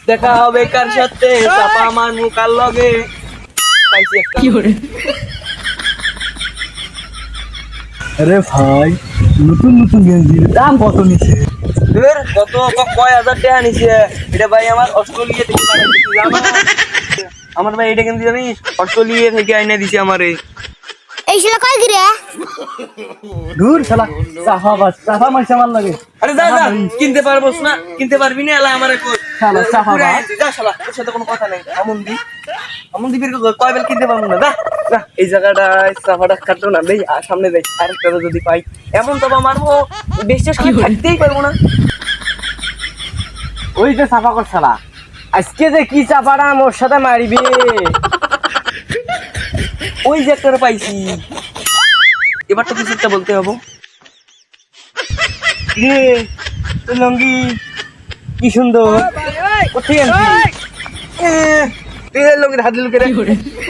দেখা হবে কার সাথে চাপা আমার মুখার লগে পাইছি একটা আরে ভাই নতুন নতুন গেঞ্জির দাম কত নিছে? কত কয় হাজার টাকা নিছে এটা ভাই আমার অস্ট্রেলিয়া থেকে পাঠাইছে আমার ভাই এটা কিন্তু জানিস অস্ট্রেলিয়া থেকে আইনা দিছে আমারে এই শালা কই গিরে দূর শালা চাফা মাইছে আমার লাগে। আরে যা যা কিনতে পারবোস না কিনতে পারবি না এলা আমারে কই শালা চাফা পুরা বাস। যা শালা তোর সাথে কোনো কথা নাই আমন দিবির কয় বেল কিনতে পারবো না যা যা এই জায়গাটায় চাপাটা কাটতো না দেই আর সামনে দেই আরেকটা যদি পাই এমন তবে মারবো বেশি কি থাকতেই পারবো না ওই যে চাফা কর শালা আজকে যে কি চাপাটা মোর সাথে মারিবি। ওই যে একটা পাইছি এবার তো কিছু একটা বলতে হবো রে তোর লঙ্গি কি সুন্দর কোথায় আনছিস? লঙ্গির হাত লুকে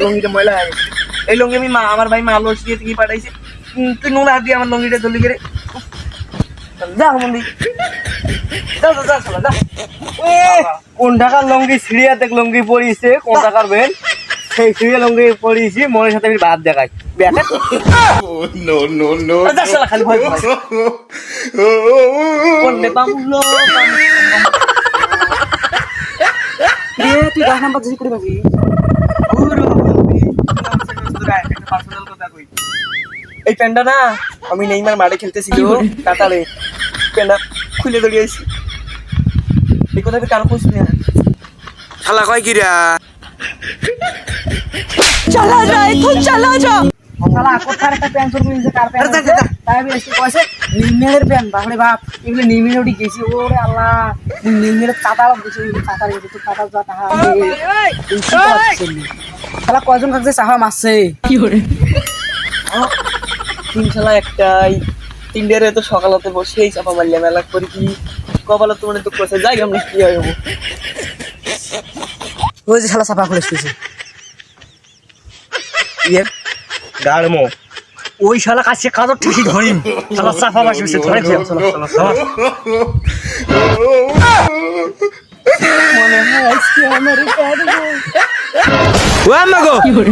লঙ্গিটা ময়লা হয়ে গেছে এই লঙ্গি আমি আমার ভাই মা আলো দিয়ে কি পাঠাইছে তুই নোংরা হাত দিয়ে আমার লঙ্গিটা ধরলি করে যা মন্দির যা যা যা শালা যা কোন টাকার লঙ্গি ছিড়িয়া দেখ লঙ্গি পরিছে কোন টাকার বেন সেই ছিড়িয়া লঙ্গি পরিছি মনের সাথে আমি ভাত দেখাই বেটা যা শালা খালি ভয় পাস কোন নে বামুলো তুই 10 নাম্বার জিজ্ঞেস করে পাবি। এই প্যান্ডা না আমি নেইমার মাঠে খেলতেছিল কাতারে প্যান্ডা খুলে দড়িয়েছি এই কথা কারো খুঁজ নেই শালা কয় কিরা চলা যায় তুই চলা যা শালা কোথার একটা প্যান্ট পরবি যে কার প্যান্ট আরে যা, যা, যা। তাই আমি এসে কইছে নিমের প্যান্ট বাপরে বাপ এগুলো নিমের ওটি গেছি ওরে আল্লাহ নিমের কাটার গেছি কাটার গেছি তো কাটার যা তাহা শালা কয়জন কাছে চাহা মারছে কি করে তিন শালা একটাই তিনটারে তো সকালতে বসেই চাপা মারলাম মেলা করি কি কপালে তোমার তো কষে যাই আমরা কি হইব ওই যে শালা চাপা করে এসেছে ইয়ে গাড়মো ওই শালা কাছে কাদর ঠিকই ধরিম শালা চাপা বাসি হইছে ধরে খেয়ে শালা মনে হয় আজকে আমার কাটবো ও আমাগো কি করে